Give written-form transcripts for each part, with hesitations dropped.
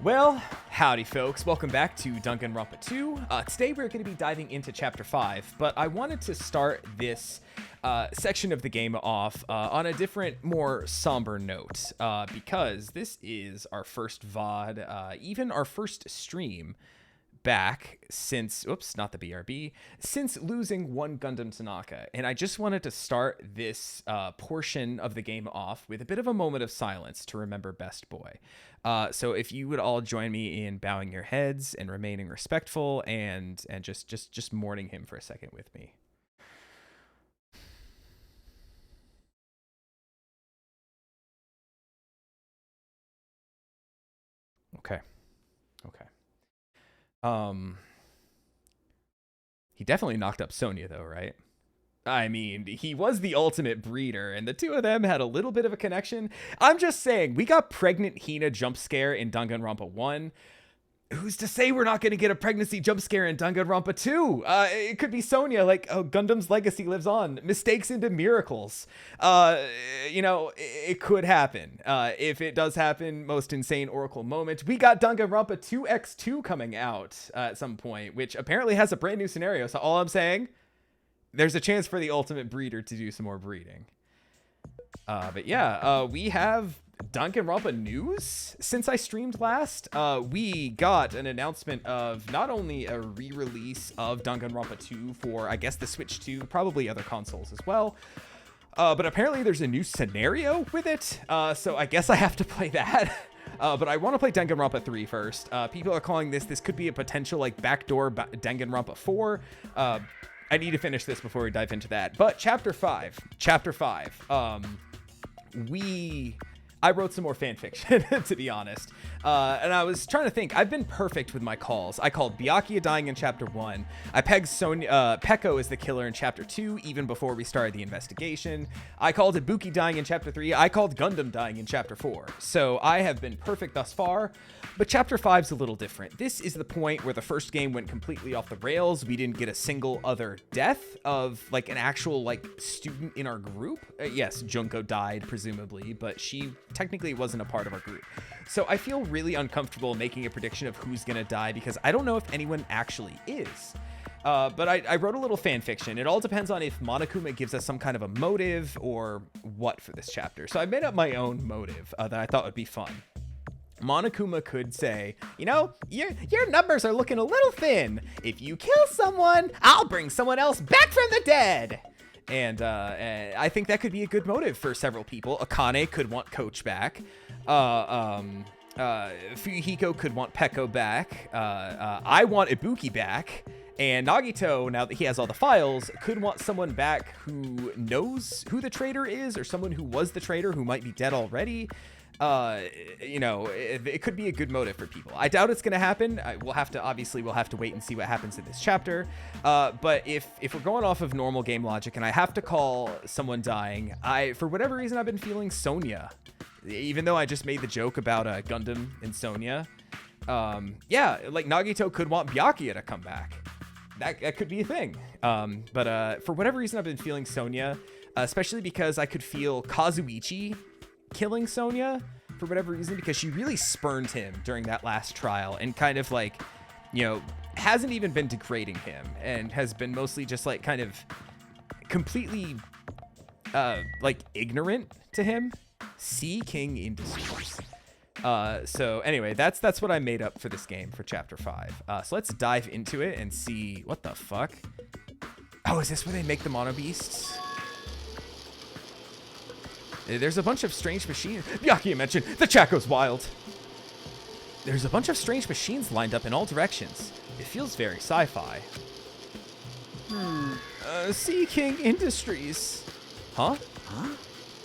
Well, howdy folks, welcome back to Danganronpa 2. Today we're going to be diving into Chapter 5, but I wanted to start this section of the game off on a different, more somber note, because this is our first VOD, even our first stream back since, not the BRB, since losing one Gundam Tanaka. And I just wanted to start this portion of the game off with a bit of a moment of silence to remember Best Boy. So if you would all join me in bowing your heads and remaining respectful and just mourning him for a second with me. Okay. He definitely knocked up Sonya though, right? I mean, he was the ultimate breeder, and the two of them had a little bit of a connection. I'm just saying, we got pregnant Hina jump scare in Danganronpa 1. Who's to say we're not going to get a pregnancy jump scare in Danganronpa 2? It could be Sonya, like, oh, Gundam's legacy lives on. Mistakes into miracles. It could happen. If it does happen, most insane Oracle moment. We got Danganronpa 2x2 coming out at some point, which apparently has a brand new scenario. So all I'm saying, there's a chance for the ultimate breeder to do some more breeding. We have Danganronpa news since I streamed last. We got an announcement of not only a re-release of Danganronpa 2 for, I guess, the Switch 2, probably other consoles as well. But apparently there's a new scenario with it. So I guess I have to play that. But I want to play Danganronpa 3 first. People are calling this could be a potential like backdoor Danganronpa 4. I need to finish this before we dive into that. But Chapter 5. I wrote some more fan fiction, to be honest. And I was trying to think. I've been perfect with my calls. I called Byakuya dying in Chapter 1. I pegged Peko as the killer in Chapter 2, even before we started the investigation. I called Ibuki dying in Chapter 3. I called Gundam dying in Chapter 4. So I have been perfect thus far. But Chapter 5's a little different. This is the point where the first game went completely off the rails. We didn't get a single other death of like an actual like student in our group. Yes, Junko died presumably, but she technically wasn't a part of our group. So I feel really uncomfortable making a prediction of who's gonna die because I don't know if anyone actually is. But I wrote a little fan fiction. It all depends on if Monokuma gives us some kind of a motive or what for this chapter. So I made up my own motive that I thought would be fun. Monokuma could say, your numbers are looking a little thin. If you kill someone, I'll bring someone else back from the dead. And I think that could be a good motive for several people. Akane could want Coach back. Fuyuhiko could want Peko back. I want Ibuki back. And Nagito, now that he has all the files, could want someone back who knows who the traitor is, or someone who was the traitor who might be dead already. It could be a good motive for people. I doubt it's going to happen. We'll have to wait and see what happens in this chapter. But if we're going off of normal game logic and I have to call someone dying, for whatever reason, I've been feeling Sonya, even though I just made the joke about Gundam and Sonya. Like Nagito could want Byakuya to come back. That could be a thing. But for whatever reason, I've been feeling Sonya, especially because I could feel Kazuichi killing Sonya for whatever reason, because she really spurned him during that last trial and kind of like, hasn't even been degrading him and has been mostly just like kind of completely like ignorant to him. Sea King Industries. So anyway, that's what I made up for this game for Chapter 5. So let's dive into it and see what the fuck. Oh, is this where they make the Mono Beasts? There's a bunch of strange machines. Byakuya mentioned the chat goes wild. There's a bunch of strange machines lined up in all directions. It feels very sci-fi. Sea King Industries. Huh?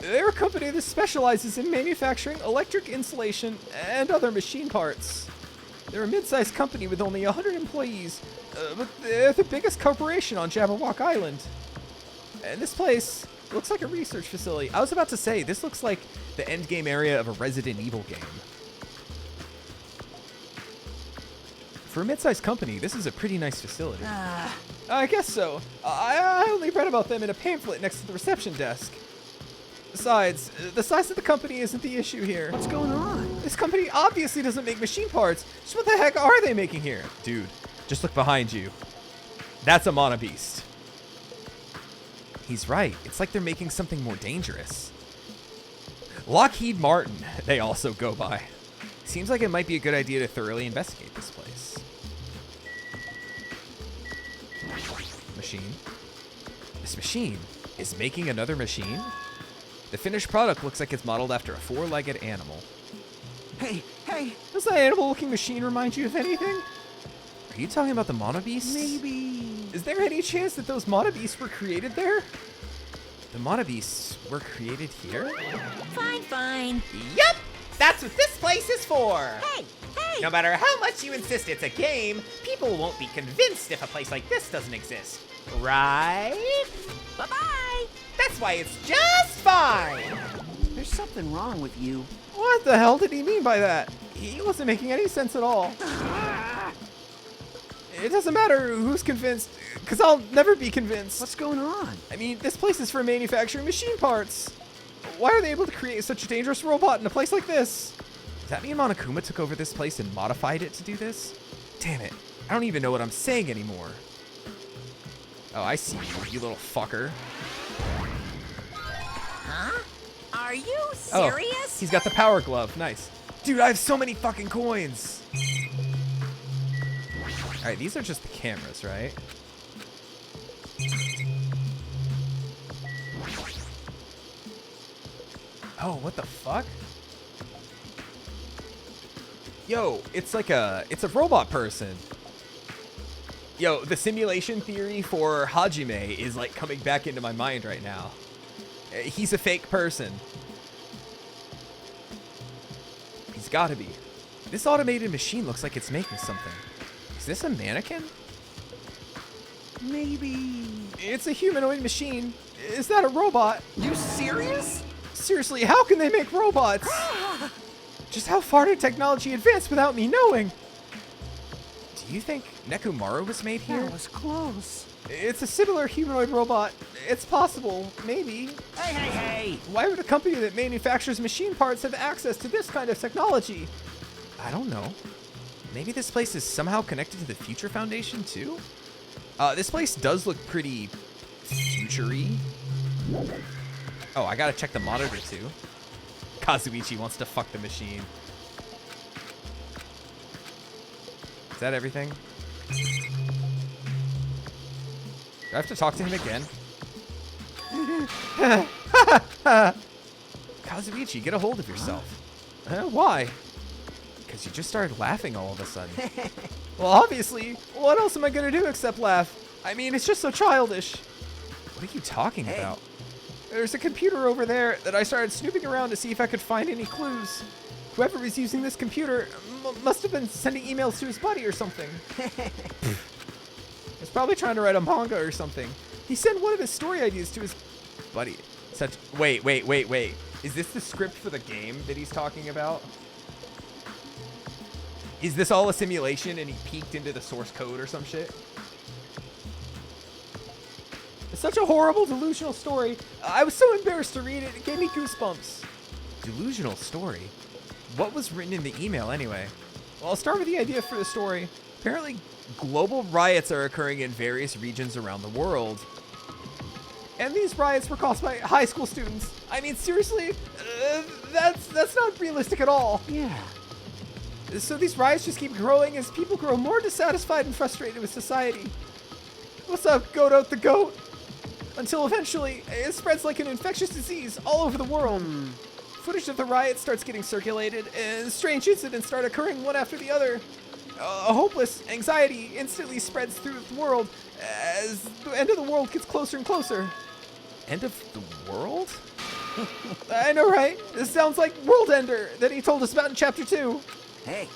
They're a company that specializes in manufacturing electric insulation and other machine parts. They're a mid-sized company with only 100 employees, but they're the biggest corporation on Jabberwock Island. And this place looks like a research facility. I was about to say, this looks like the endgame area of a Resident Evil game. For a mid-sized company, this is a pretty nice facility. I guess so. I only read about them in a pamphlet next to the reception desk. Besides, the size of the company isn't the issue here. What's going on? This company obviously doesn't make machine parts. So what the heck are they making here? Dude, just look behind you. That's a Mana Beast. He's right. It's like they're making something more dangerous. Lockheed Martin, they also go by. Seems like it might be a good idea to thoroughly investigate this place. Machine. This machine is making another machine? The finished product looks like it's modeled after a four-legged animal. Hey! Does that animal-looking machine remind you of anything? Are you talking about the Mana Beasts? Maybe. Is there any chance that those Mana Beasts were created there? The Mana Beasts were created here? Fine. Yup! That's what this place is for! Hey! No matter how much you insist it's a game, people won't be convinced if a place like this doesn't exist. Right? Bye-bye! That's why it's just fine! There's something wrong with you. What the hell did he mean by that? He wasn't making any sense at all. It doesn't matter who's convinced, because I'll never be convinced. What's going on? I mean, this place is for manufacturing machine parts. Why are they able to create such a dangerous robot in a place like this? Does that mean Monokuma took over this place and modified it to do this? Damn it. I don't even know what I'm saying anymore. Oh, I see you, you little fucker. Huh? Are you Oh, serious? he's got the power glove. Nice. Dude, I have so many fucking coins. All right, these are just the cameras, right? Oh, what the fuck? Yo, it's a robot person. Yo, the simulation theory for Hajime is like coming back into my mind right now. He's a fake person. He's gotta be. This automated machine looks like it's making something. Is this a mannequin? Maybe. It's a humanoid machine. Is that a robot? You serious? Seriously, how can they make robots? Just how far did technology advance without me knowing? Do you think Nekomaru was made here? That was close. It's a similar humanoid robot. It's possible, maybe. Hey! Why would a company that manufactures machine parts have access to this kind of technology? I don't know. Maybe this place is somehow connected to the Future Foundation too? This place does look pretty future-y. Oh, I gotta check the monitor too. Kazuichi wants to fuck the machine. Is that everything? Do I have to talk to him again? Kazuichi, get a hold of yourself. Why? Because you just started laughing all of a sudden. Well, obviously, what else am I going to do except laugh? I mean, it's just so childish. What are you talking about? There's a computer over there that I started snooping around to see if I could find any clues. Whoever was using this computer must have been sending emails to his buddy or something. He's probably trying to write a manga or something. He sent one of his story ideas to his buddy. Wait. Is this the script for the game that he's talking about? Is this all a simulation and he peeked into the source code or some shit? It's such a horrible, delusional story. I was so embarrassed to read it. It gave me goosebumps. Delusional story? What was written in the email anyway? Well, I'll start with the idea for the story. Apparently, global riots are occurring in various regions around the world. And these riots were caused by high school students. I mean, seriously? That's not realistic at all. Yeah. So these riots just keep growing as people grow more dissatisfied and frustrated with society. What's up, Goat Out the Goat? Until eventually, it spreads like an infectious disease all over the world. Footage of the riots starts getting circulated, and strange incidents start occurring one after the other. A hopeless anxiety instantly spreads through the world as the end of the world gets closer and closer. End of the world? I know, right? This sounds like World Ender that he told us about in Chapter 2. Hey.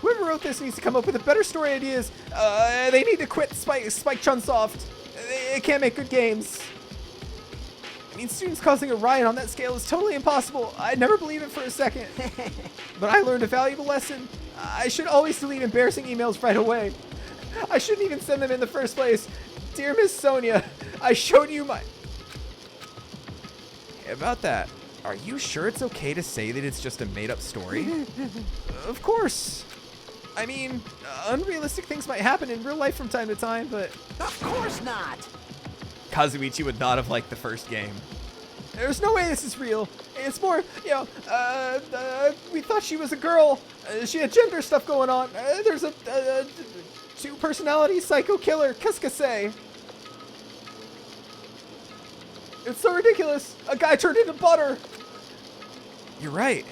Whoever wrote this needs to come up with better story ideas. They need to quit Spike Chunsoft. They can't make good games. I mean, students causing a riot on that scale is totally impossible. I'd never believe it for a second. But I learned a valuable lesson. I should always delete embarrassing emails right away. I shouldn't even send them in the first place. Dear Miss Sonia, I showed you my... About that, Are you sure it's okay to say that it's just a made-up story? Of course. I mean, unrealistic things might happen in real life from time to time, but Of course not. Kazuichi would not have liked the first game. There's no way this is real. It's more, we thought she was a girl. She had gender stuff going on. There's a two-personality psycho killer, Kuskase. It's so ridiculous. A guy turned into butter. You're right.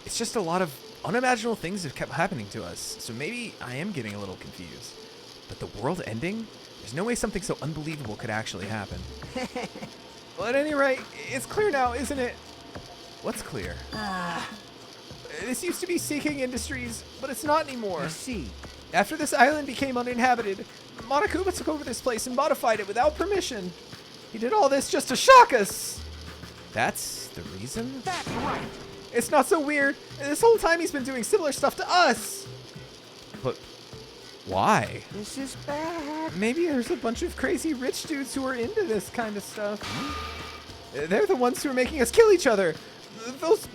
It's just a lot of unimaginable things have kept happening to us. So maybe I am getting a little confused. But the world ending? There's no way something so unbelievable could actually happen. Well, at any rate, it's clear now, isn't it? What's clear? This used to be Seeking Industries, but it's not anymore. I see. After this island became uninhabited, Monokuma took over this place and modified it without permission. He did all this just to shock us. That's the reason? That's right. It's not so weird. This whole time he's been doing similar stuff to us. But why? This is bad. Maybe there's a bunch of crazy rich dudes who are into this kind of stuff. They're the ones who are making us kill each other. Those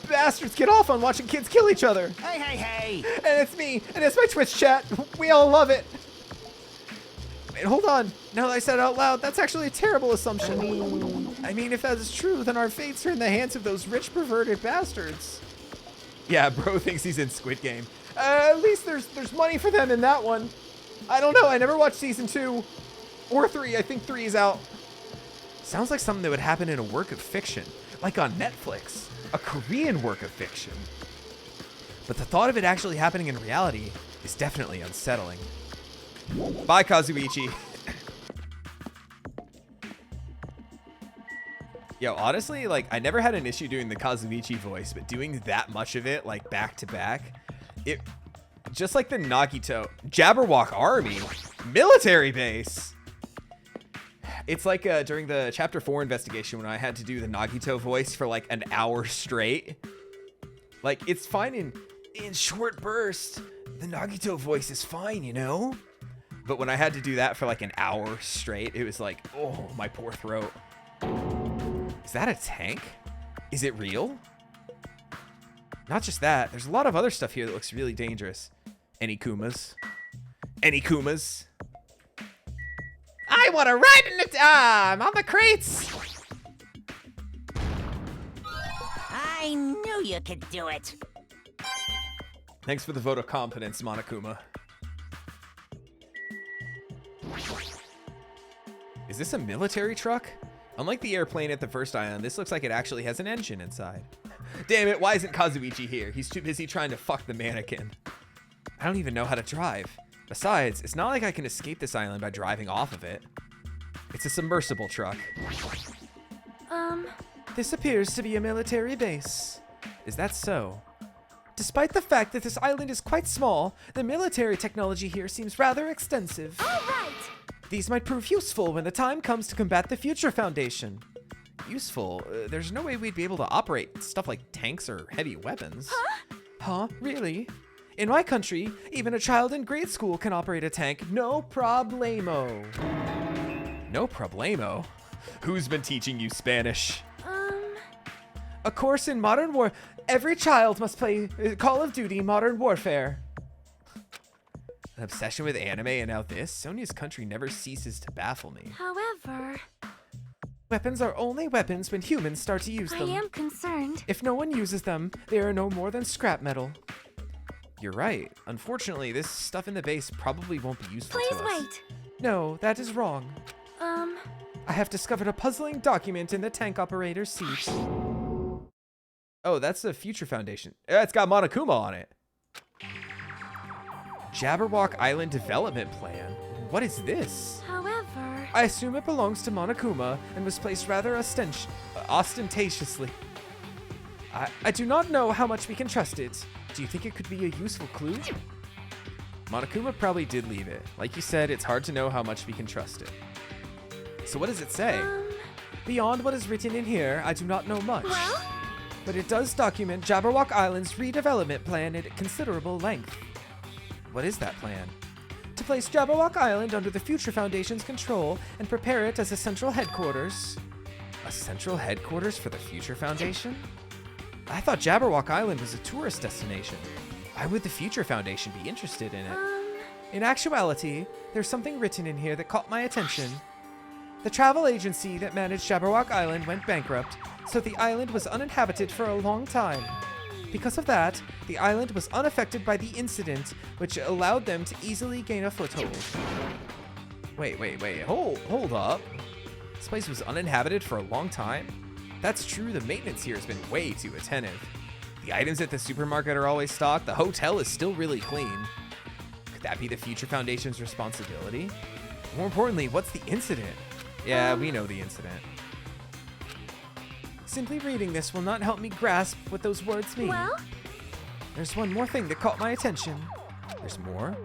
bastards get off on watching kids kill each other. Hey. And it's me, and it's my Twitch chat. We all love it. Wait, hold on. Now that I said it out loud, that's actually a terrible assumption. I mean, if that is true, then our fates are in the hands of those rich, perverted bastards. Yeah, bro thinks he's in Squid Game. At least there's money for them in that one. I don't know. I never watched season 2 or 3. I think 3 is out. Sounds like something that would happen in a work of fiction, like on Netflix, a Korean work of fiction. But the thought of it actually happening in reality is definitely unsettling. Bye, Kazuichi. Yo, honestly, like, I never had an issue doing the Kazuichi voice, but doing that much of it, like, back to back, it, just like the Nagito, Jabberwock Army, military base. It's like during the Chapter 4 investigation when I had to do the Nagito voice for, like, an hour straight. Like, it's fine in short bursts. The Nagito voice is fine, you know? But when I had to do that for, like, an hour straight, it was like, oh, my poor throat. Is that a tank? Is it real? Not just that. There's a lot of other stuff here that looks really dangerous. Any Kumas? Any Kumas? I want to ride in the... I'm on the crates! I knew you could do it. Thanks for the vote of confidence, Monokuma. Is this a military truck? Unlike the airplane at the first island, this looks like it actually has an engine inside. Damn it, why isn't Kazuichi here? He's too busy trying to fuck the mannequin. I don't even know how to drive. Besides, it's not like I can escape this island by driving off of it. It's a submersible truck. This appears to be a military base. Is that so? Despite the fact that this island is quite small, the military technology here seems rather extensive. All right. These might prove useful when the time comes to combat the Future Foundation. Useful? There's no way we'd be able to operate stuff like tanks or heavy weapons. Huh? Huh? Really? In my country, even a child in grade school can operate a tank. No problemo. No problemo? Who's been teaching you Spanish? A course in modern war. Every child must play Call of Duty Modern Warfare. An obsession with anime and now this? Sonia's country never ceases to baffle me. However, Weapons are only weapons when humans start to use I them. am concerned. If no one uses them, they are no more than scrap metal. You're right. Unfortunately, this stuff in the base probably won't be useful Please to us. wait. No, that is wrong. I have discovered a puzzling document in the tank operator's seat. Oh, that's the Future Foundation. It's got Monokuma on it. Jabberwock Island Development Plan. What is this? However, I assume it belongs to Monokuma and was placed rather ostentatiously. I do not know how much we can trust it. Do you think it could be a useful clue? Monokuma probably did leave it. Like you said, it's hard to know how much we can trust it. So what does it say? Beyond what is written in here, I do not know much. well, But it does document Jabberwock Island's redevelopment plan at considerable length. What is that plan? To place Jabberwock Island under the Future Foundation's control and prepare it as a central headquarters. A central headquarters for the Future Foundation? I thought Jabberwock Island was a tourist destination. Why would the Future Foundation be interested in it? In actuality, there's something written in here that caught my attention. The travel agency that managed Jabberwock Island went bankrupt, so the island was uninhabited for a long time. Because of that, the island was unaffected by the incident, which allowed them to easily gain a foothold. Wait, hold up. This place was uninhabited for a long time? That's true, the maintenance here has been way too attentive. The items at the supermarket are always stocked, the hotel is still really clean. Could that be the Future Foundation's responsibility? More importantly, what's the incident? Yeah, we know the incident. Simply reading this will not help me grasp what those words mean. Well? There's one more thing that caught my attention. There's more?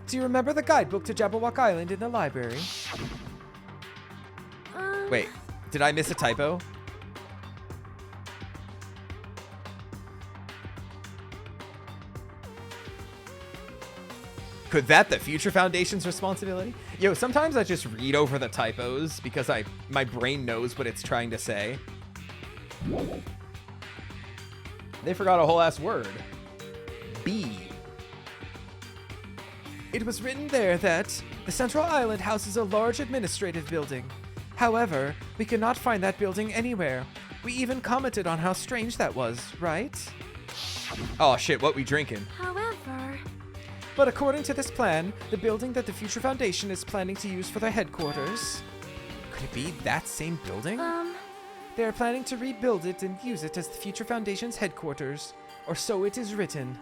Do you remember the guidebook to Jabberwock Island in the library? Wait, did I miss a typo? Could that the Future Foundation's responsibility? Yo, sometimes I just read over the typos because my brain knows what it's trying to say. They forgot a whole ass word. B. It was written there that the Central Island houses a large administrative building. However, we could not find that building anywhere. We even commented on how strange that was, right? Oh shit, what we drinking? However... But according to this plan, the building that the Future Foundation is planning to use for their headquarters... Could it be that same building? They are planning to rebuild it and use it as the Future Foundation's headquarters, or so it is written.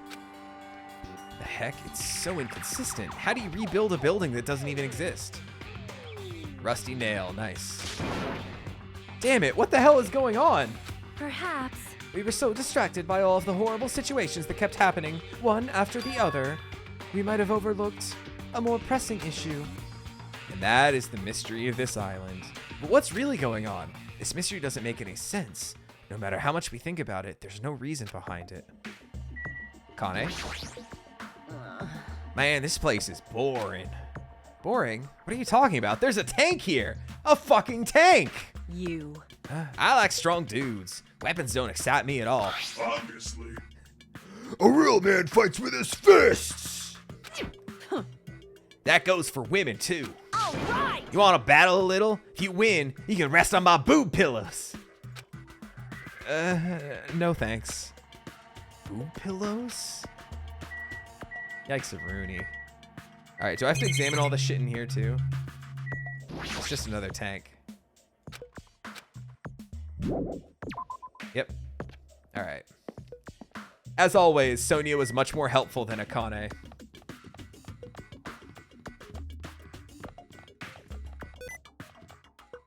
The heck? It's so inconsistent. How do you rebuild a building that doesn't even exist? Rusty nail, nice. Damn it, what the hell is going on? Perhaps. We were so distracted by all of the horrible situations that kept happening, one after the other. We might have overlooked a more pressing issue. And that is the mystery of this island. But what's really going on? This mystery doesn't make any sense. No matter how much we think about it, there's no reason behind it. Kane? Man, this place is boring. Boring? What are you talking about? There's a tank here! A fucking tank! You. I like strong dudes. Weapons don't excite me at all. Obviously. A real man fights with his fists! That goes for women, too. All right. You want to battle a little? If you win, you can rest on my boob pillows. No thanks. Boob pillows? Yikes, Rooney. All right, do I have to examine all the shit in here, too? It's just another tank. Yep. All right. As always, Sonia was much more helpful than Akane.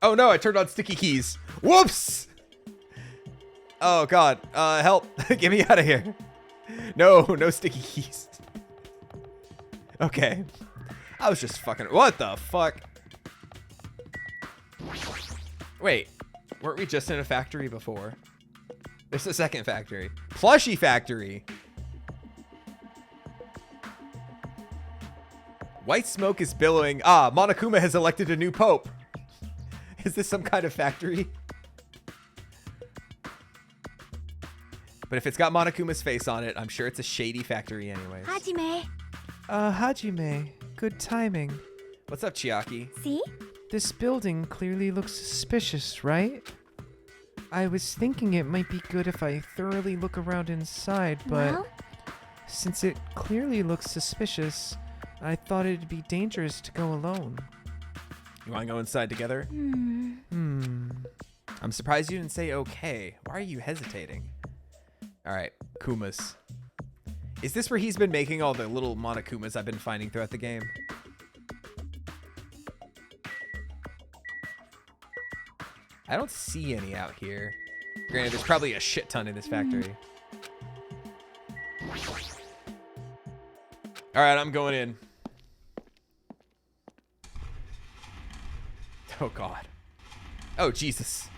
Oh no, I turned on sticky keys. Whoops! Oh god, help. Get me out of here. No sticky keys. Okay. I was just fucking, what the fuck? Wait, weren't we just in a factory before? There's a second factory. Plushie factory. White smoke is billowing. Ah, Monokuma has elected a new pope. Is this some kind of factory? But if it's got Monokuma's face on it, I'm sure it's a shady factory anyways. Hajime. Hajime. Good timing. What's up, Chiaki? See? This building clearly looks suspicious, right? I was thinking it might be good if I thoroughly look around inside, but Well? since it clearly looks suspicious, I thought it'd be dangerous to go alone. You want to go inside together? I'm surprised you didn't say okay. Why are you hesitating? All right, Kumas. Is this where he's been making all the little Monokumas I've been finding throughout the game? I don't see any out here. Granted, there's probably a shit ton in this factory. All right, I'm going in. Oh, God. Oh, Jesus.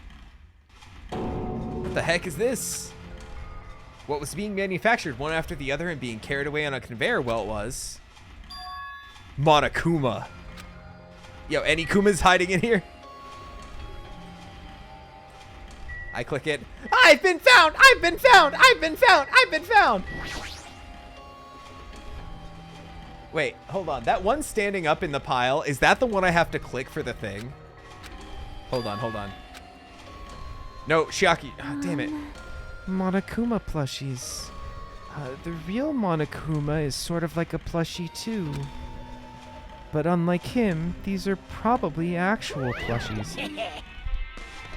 What the heck is this? What was being manufactured one after the other and being carried away on a conveyor belt was... Monokuma. Yo, any Kumas hiding in here? I click it. I've been found! I've been found! I've been found! I've been found! Wait, hold on. That one standing up in the pile, is that the one I have to click for the thing? Hold on, hold on. No, Shiaki. Oh, damn it. Monokuma plushies. The real Monokuma is sort of like a plushie too. But unlike him, these are probably actual plushies.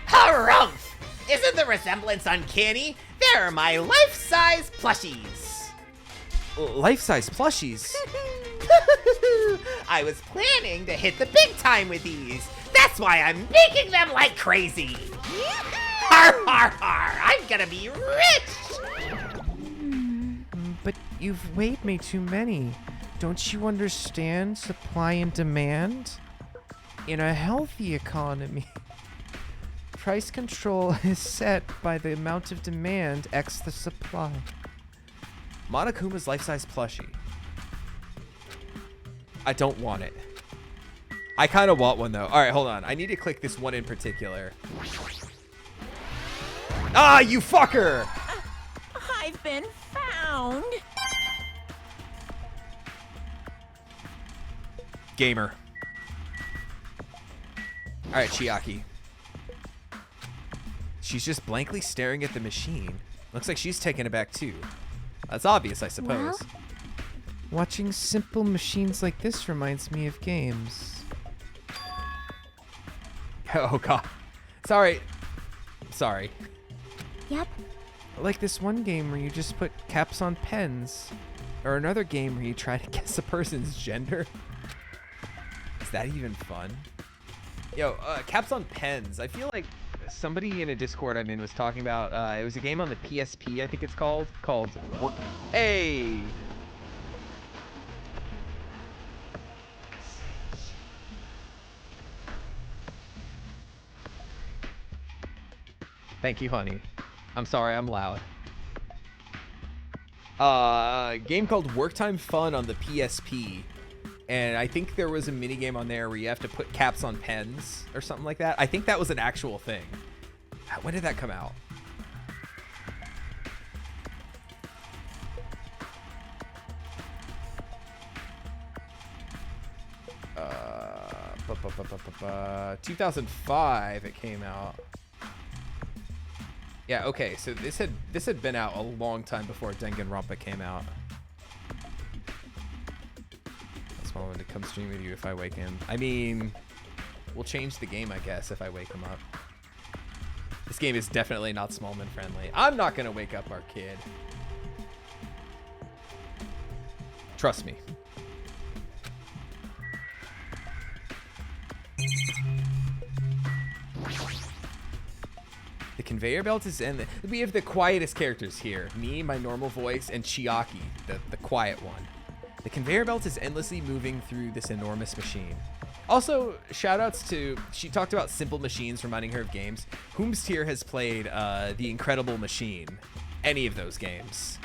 Harumph! Isn't the resemblance uncanny? They're my life-size plushies. Life-size plushies? I was planning to hit the big time with these. That's why I'm making them like crazy. Har har har! I'm gonna be rich! But you've weighed me too many. Don't you understand supply and demand? In a healthy economy, price control is set by the amount of demand x the supply. Monokuma's life-size plushie. I don't want it. I kind of want one, though. All right, hold on. I need to click this one in particular. Ah, you fucker! I've been found. Gamer. All right, Chiaki. She's just blankly staring at the machine. Looks like she's taken aback, too. That's obvious, I suppose. Well? Watching simple machines like this reminds me of games. Oh, God. Sorry. Sorry. Yep. Like this one game where you just put caps on pens. Or another game where you try to guess a person's gender. Is that even fun? Yo, caps on pens. I feel like somebody in a Discord I'm in was talking about, it was a game on the PSP, I think it's called Hey! Thank you, honey. I'm sorry, I'm loud. Game called Work Time Fun on the PSP. And I think there was a mini game on there where you have to put caps on pens or something like that. I think that was an actual thing. When did that come out? Uh, 2005 it came out. Yeah, okay, so this had been out a long time before Danganronpa came out. That's why I wanted to come stream with you if I wake him. I mean, we'll change the game, I guess, if I wake him up. This game is definitely not Smallman friendly. I'm not gonna wake up our kid. Trust me. The conveyor belt is in. We have the quietest characters here. Me, my normal voice, and Chiaki, the quiet one. The conveyor belt is endlessly moving through this enormous machine. Also, shoutouts to, she talked about simple machines reminding her of games. Whomst here has played The Incredible Machine. Any of those games.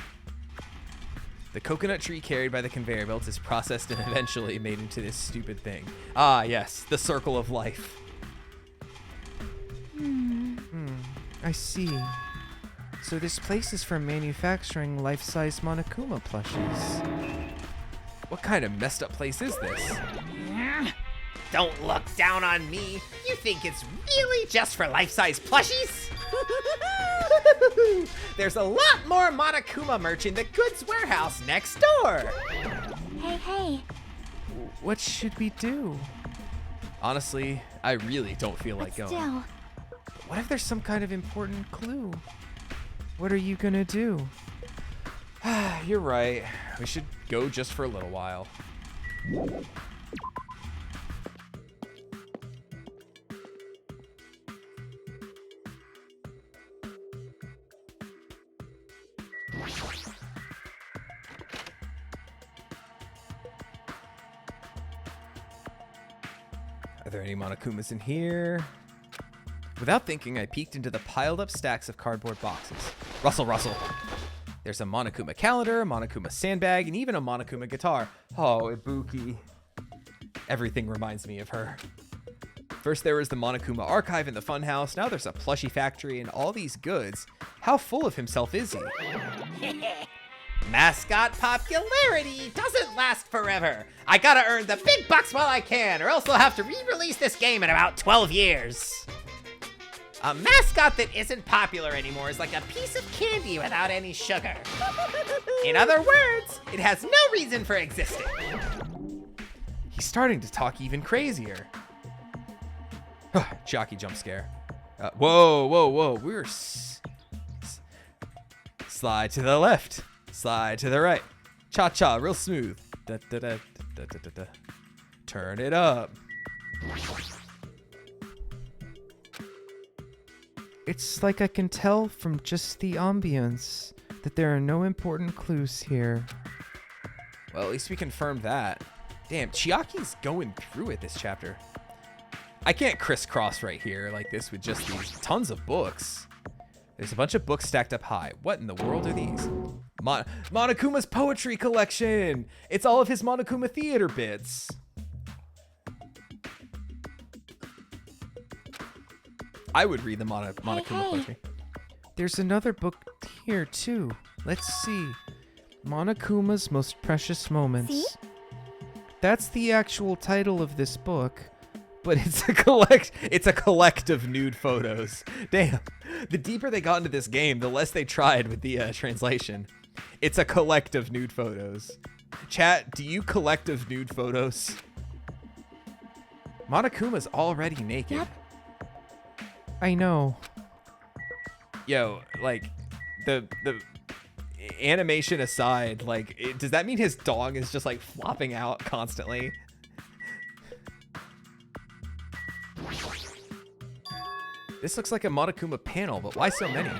The coconut tree carried by the conveyor belt is processed and eventually made into this stupid thing. Ah, yes, the circle of life. I see. So this place is for manufacturing life-size Monokuma plushies. What kind of messed up place is this? Don't look down on me. You think it's really just for life-size plushies? There's a lot more Monokuma merch in the goods warehouse next door. Hey, hey. What should we do? Honestly, I really don't feel like But going. still, What if there's some kind of important clue? What are you gonna do? You're right. We should go just for a little while. Are there any Monokumas in here? Without thinking, I peeked into the piled up stacks of cardboard boxes. Rustle, rustle. There's a Monokuma calendar, a Monokuma sandbag, and even a Monokuma guitar. Oh, Ibuki. Everything reminds me of her. First there was the Monokuma archive in the funhouse, now there's a plushie factory and all these goods. How full of himself is he? Mascot popularity doesn't last forever. I gotta earn the big bucks while I can, or else they'll have to re-release this game in about 12 years. A mascot that isn't popular anymore is like a piece of candy without any sugar. In other words, it has no reason for existing. He's starting to talk even crazier. Jockey jump scare. Whoa. We're slide to the left, slide to the right. Cha-cha, real smooth. Da. Turn it up. It's like I can tell from just the ambience that there are no important clues here. Well, at least we confirmed that. Damn, Chiaki's going through it this chapter. I can't crisscross right here like this with just these tons of books. There's a bunch of books stacked up high. What in the world are these? Monokuma's poetry collection! It's all of his Monokuma theater bits. I would read the Monokuma poetry. There's another book here too. Let's see. Monokuma's Most Precious Moments. See? That's the actual title of this book. But it's a collect of nude photos. Damn. The deeper they got into this game, the less they tried with the translation. It's a collect of nude photos. Chat, do you collect of nude photos? Monokuma's already naked. Yep. I know. Yo, like, the animation aside, like, does that mean his dong is just like flopping out constantly? This looks like a Monokuma panel, but why so many?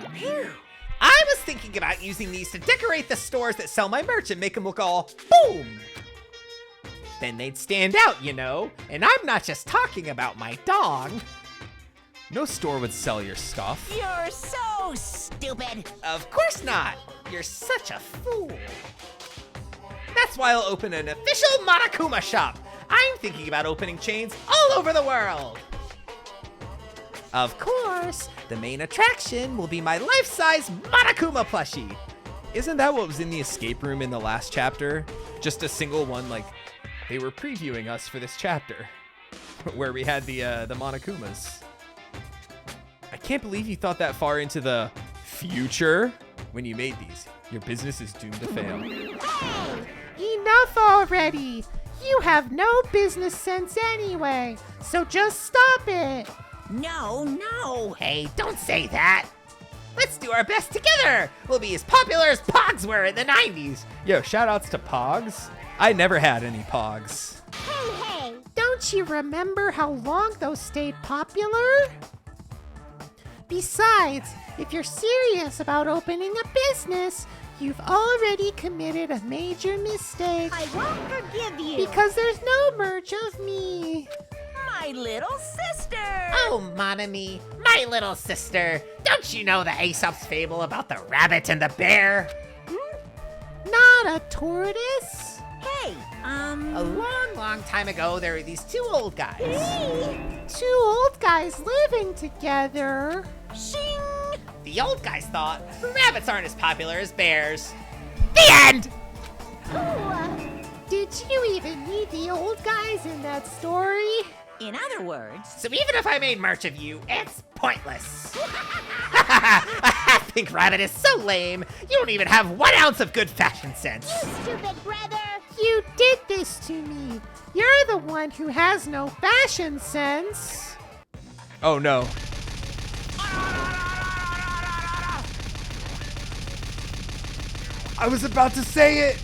I was thinking about using these to decorate the stores that sell my merch and make them look all boom. Then they'd stand out, you know? And I'm not just talking about my dong. No store would sell your stuff. You're so stupid. Of course not. You're such a fool. That's why I'll open an official Monokuma shop. I'm thinking about opening chains all over the world. Of course, the main attraction will be my life-size Monokuma plushie. Isn't that what was in the escape room in the last chapter? Just a single one, like, they were previewing us for this chapter, where we had the Monokumas. I can't believe you thought that far into the future when you made these. Your business is doomed to fail. Enough already! You have no business sense anyway, so just stop it! No. Hey, don't say that. Let's do our best together. We'll be as popular as Pogs were in the 90s. Yo, shout outs to Pogs. I never had any Pogs. Hey, don't you remember how long those stayed popular? Besides, if you're serious about opening a business, you've already committed a major mistake. I won't forgive you. Because there's no merch of me. My little sister. Oh, Monami, my little sister. Don't you know the Aesop's fable about the rabbit and the bear? Not a tortoise. Hey, A long time ago, there were these two old guys. Two old guys living together. shing. The old guys thought rabbits aren't as popular as bears. The end! Did you even need the old guys in that story? In other words, So even if I made merch of you, it's pointless. A pink rabbit is so lame, you don't even have 1 ounce of good fashion sense. stupid brother. You did this to me. You're the one who has no fashion sense. Oh no. I was about to say it.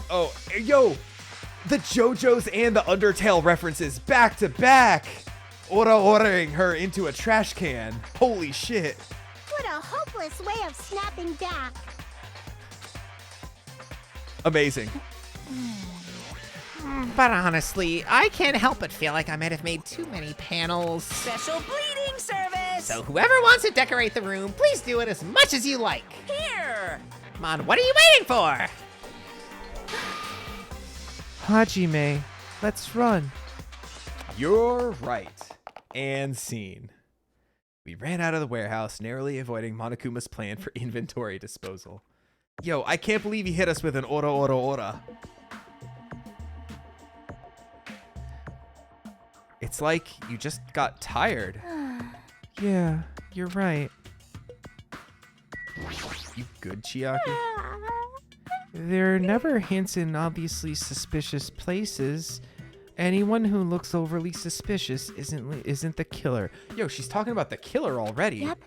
Oh, yo, the JoJo's and the Undertale references back to back. Ora-oraing her into a trash can. Holy shit. What a hopeless way of snapping back. Amazing. But honestly, I can't help but feel like I might have made too many panels. Special bleeding service. So whoever wants to decorate the room, please do it as much as you like. Here. Come on, what are you waiting for? Hajime, Let's run. You're right. And scene. We ran out of the warehouse, narrowly avoiding Monokuma's plan for inventory disposal. Yo, I can't believe he hit us with an ora ora ora. It's like you just got tired. Yeah, you're right. You good, Chiaki? There are never hints in obviously suspicious places. Anyone who looks overly suspicious isn't the killer. Yo, she's talking about the killer already. Yep.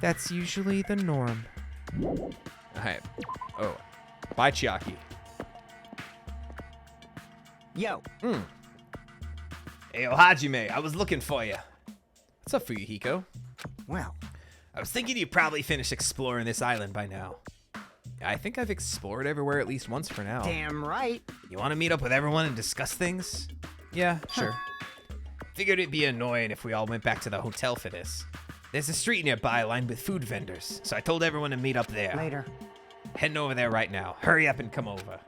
That's usually the norm. Alright. Oh. Bye, Chiaki. Yo, Hey, Hajime, I was looking for you. What's up, Fuyuhiko? well, I was thinking you probably finished exploring this island by now. I think I've explored everywhere at least once for now. damn right. You want to meet up with everyone and discuss things? Yeah, sure. Figured it'd be annoying if we all went back to the hotel for this. There's a street nearby lined with food vendors, so I told everyone to meet up there. Later. Heading over there right now. Hurry up and come over.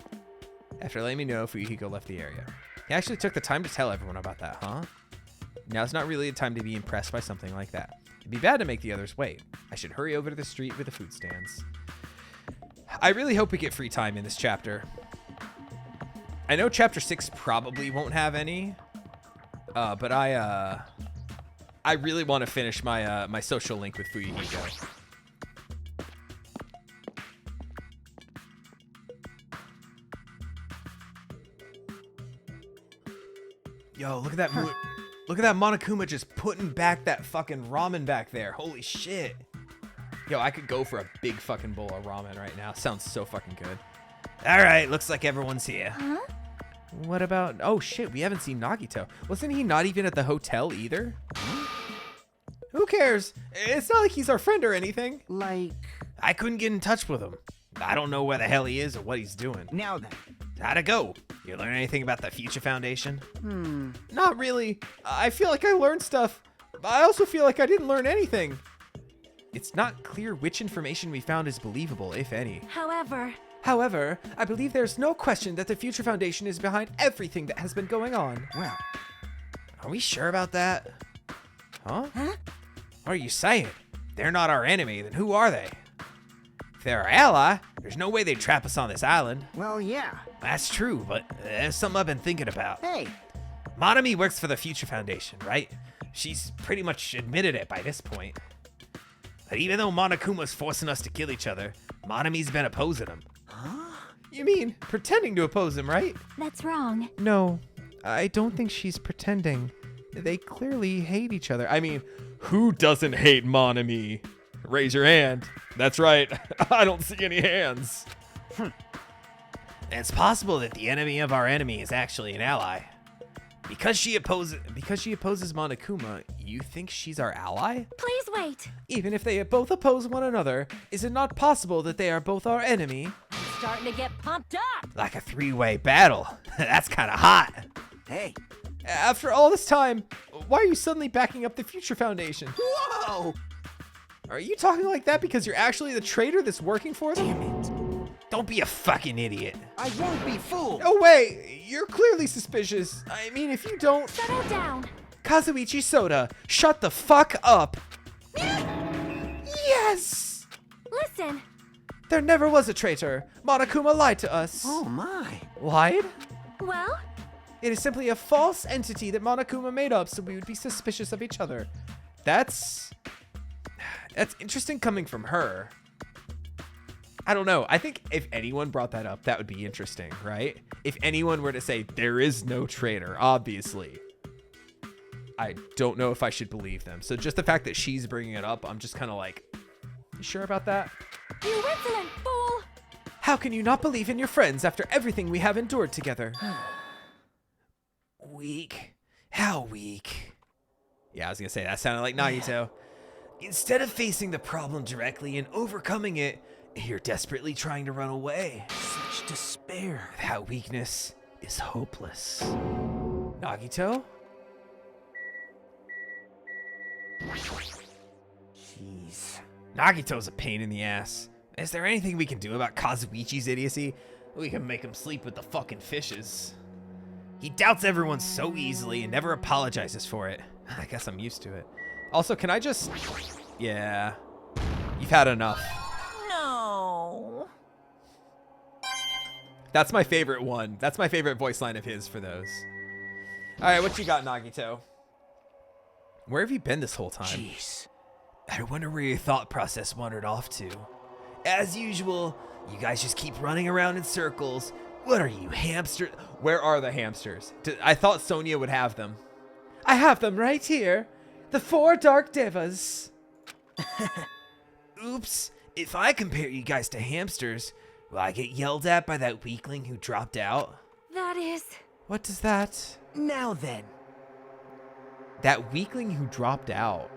After letting me know, Fuyuhiko left the area. He actually took the time to tell everyone about that, huh? Now's not really a time to be impressed by something like that. It'd be bad to make the others wait. I should hurry over to the street with the food stands. I really hope we get free time in this chapter. I know chapter 6 probably won't have any, but I really want to finish my my social link with Fuyuhiko. Yo, look at that! Look at that Monokuma just putting back that fucking ramen back there. Holy shit! Yo, I could go for a big fucking bowl of ramen right now. Sounds so fucking good. All right, looks like everyone's here. What about... Oh, shit, we haven't seen Nagito. Wasn't he not even at the hotel either? Who cares? It's not like he's our friend or anything. Like, I couldn't get in touch with him. I don't know where the hell he is or what he's doing. now then. How'd it go? You learn anything about the Future Foundation? Not really. I feel like I learned stuff, but I also feel like I didn't learn anything. It's not clear which information we found is believable, if any. However, I believe there's no question that the Future Foundation is behind everything that has been going on. Well, Are we sure about that? Huh? What are you saying? They're not our enemy, then who are they? If they're our ally, there's no way they'd trap us on this island. well, yeah. That's true, but there's something I've been thinking about. Hey, Monami works for the Future Foundation, right? She's pretty much admitted it by this point. But even though Monokuma's forcing us to kill each other, Monami's been opposing him. You mean pretending to oppose him, right? That's wrong. No, I don't think she's pretending. They clearly hate each other. I mean, who doesn't hate Monami? Raise your hand. That's right. I don't see any hands. It's possible that the enemy of our enemy is actually an ally. Because she opposes Monokuma, you think she's our ally? Please wait. Even if they both oppose one another, is it not possible that they are both our enemy? Starting to get pumped up. like a three-way battle. That's kind of hot. hey. After all this time, why are you suddenly backing up the Future Foundation? Whoa! Are you talking like that because you're actually the traitor that's working for them? Damn it. Don't be a fucking idiot. I won't be fooled. No way! You're clearly suspicious. I mean, if you don't... Settle down. Kazuichi Soda, shut the fuck up! Yes! Listen. There never was a traitor. Monokuma lied to us. Oh, my. Lied? Well, It is simply a false entity that Monokuma made up so we would be suspicious of each other. That's interesting coming from her. I don't know. I think if anyone brought that up, that would be interesting, right? If anyone were to say there is no traitor, obviously, I don't know if I should believe them. So just the fact that she's bringing it up, I'm just kind of like, you sure about that? you insolent fool. How can you not believe in your friends after everything we have endured together? Weak. How weak? Yeah, I was gonna say that sounded like Nagito. Instead of facing the problem directly and overcoming it, you're desperately trying to run away. Such despair. That weakness is hopeless. Nagito? Jeez. Nagito's a pain in the ass. Is there anything we can do about Kazuichi's idiocy? We can make him sleep with the fucking fishes. He doubts everyone so easily and never apologizes for it. I guess I'm used to it. Also, can I just... Yeah. You've had enough. No. That's my favorite one. That's my favorite voice line of his for those. Alright, what you got, Nagito? Where have you been this whole time? Jeez. I wonder where your thought process wandered off to. As usual, you guys just keep running around in circles. What are you, hamster? Where are the hamsters? I thought Sonia would have them. I have them right here. The 4 Dark Devas. Oops, if I compare you guys to hamsters, will I get yelled at by that weakling who dropped out? That is. What does that? Now then. That weakling who dropped out.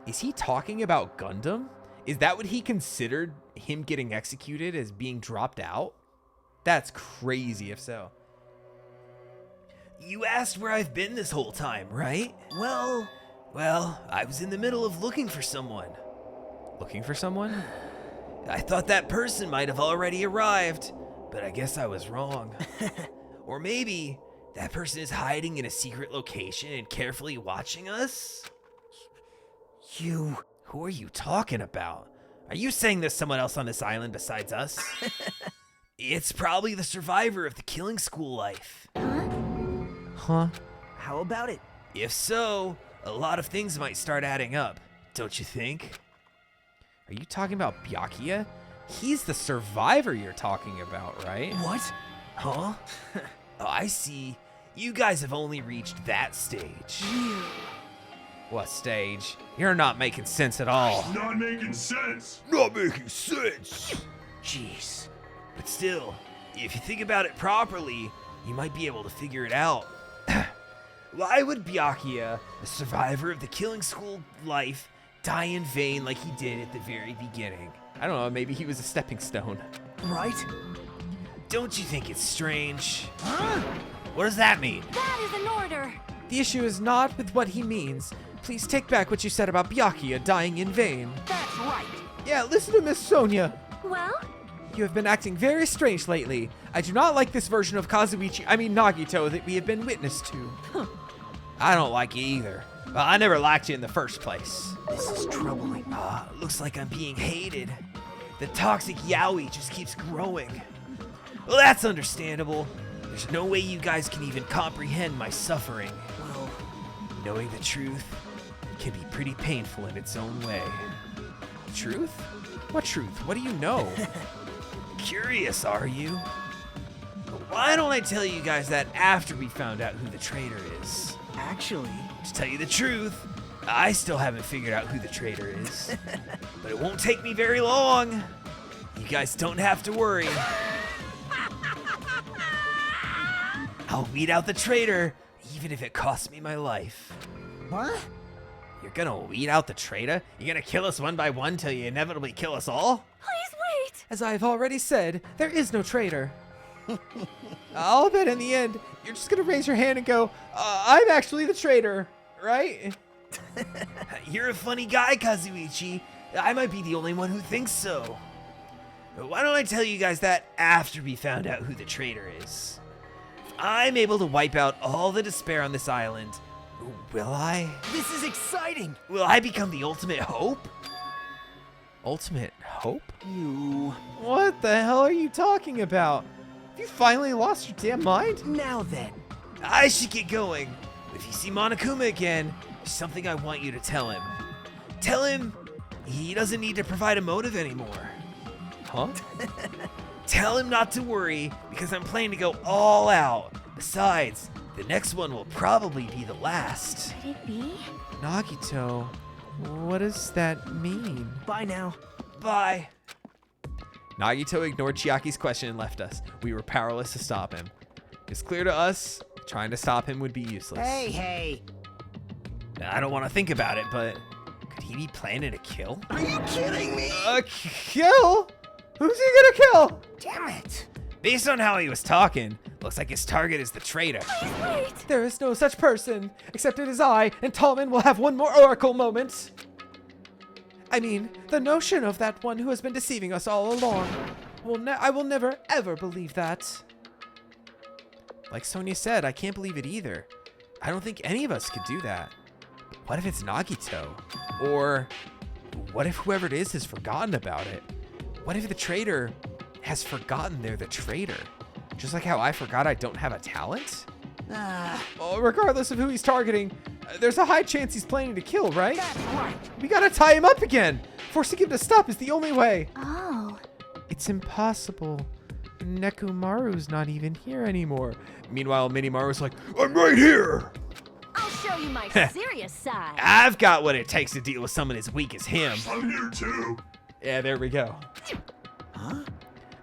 Is he talking about Gundam? Is that what he considered him getting executed as being dropped out? That's crazy if so. You asked where I've been this whole time, right? Well, I was in the middle of looking for someone. Looking for someone? I thought that person might have already arrived, but I guess I was wrong. Or maybe that person is hiding in a secret location and carefully watching us? you. Who are you talking about? Are you saying there's someone else on this island besides us? It's probably the survivor of the killing school life. Huh? How about it? If so, a lot of things might start adding up, don't you think? Are you talking about Byakuya? He's the survivor you're talking about, right? What? Huh? Oh, I see. You guys have only reached that stage. What stage? You're not making sense at all. Not making sense. Jeez. But still, if you think about it properly, you might be able to figure it out. Why would Byakuya, the survivor of the killing school life, die in vain like he did at the very beginning? I don't know, maybe he was a stepping stone. Right? Don't you think it's strange? What does that mean? That is an order. The issue is not with what he means. Please take back what you said about Byakuya dying in vain. That's right. Yeah, listen to Miss Sonia. Well, You have been acting very strange lately. I do not like this version of Nagito that we have been witness to. I don't like you either. Well, I never liked you in the first place. This is troubling. Looks like I'm being hated. The toxic yaoi just keeps growing. Well, that's understandable. There's no way you guys can even comprehend my suffering. Well, Knowing the truth can be pretty painful in its own way. Truth? What truth? What do you know? Curious, are you? Why don't I tell you guys that after we found out who the traitor is? actually, To tell you the truth, I still haven't figured out who the traitor is. But it won't take me very long. You guys don't have to worry. I'll weed out the traitor, even if it costs me my life. what? You're gonna weed out the traitor? You're gonna kill us one by one till you inevitably kill us all? please wait. As I have already said, there is no traitor. I'll bet in the end, you're just gonna raise your hand and go, I'm actually the traitor, right? You're a funny guy, Kazuichi. I might be the only one who thinks so. But why don't I tell you guys that after we found out who the traitor is? If I'm able to wipe out all the despair on this island, will I? This is exciting. Will I become the ultimate hope? Ultimate hope? You. What the hell are you talking about? Have you finally lost your damn mind? Now then. I should get going. If you see Monokuma again, there's something I want you to tell him. Tell him he doesn't need to provide a motive anymore. Huh? Tell him not to worry, because I'm planning to go all out. Besides, the next one will probably be the last. Could it be? Nagito, what does that mean? Bye now. Bye. Nagito ignored Chiaki's question and left us. We were powerless to stop him. It's clear to us, trying to stop him would be useless. Hey. I don't want to think about it, but could he be planning a kill? Are you kidding me? A kill? Who's he gonna kill? Damn it. Based on how he was talking, looks like his target is the traitor. Please wait. There is no such person, except it is I, and Tallman will have one more oracle moment. I mean, the notion of that one who has been deceiving us all along. I will never, ever believe that. Like Sonia said, I can't believe it either. I don't think any of us could do that. What if it's Nagito? Or what if whoever it is has forgotten about it? What if the traitor has forgotten they're the traitor? Just like how I forgot I don't have a talent? Well, regardless of who he's targeting, there's a high chance he's planning to kill, right? We gotta tie him up again. Forcing him to stop is the only way. Oh. It's impossible. Nekomaru's not even here anymore. Meanwhile, Minimaru's like, I'm right here. I'll show you my serious side. I've got what it takes to deal with someone as weak as him. I'm here too. Yeah, there we go.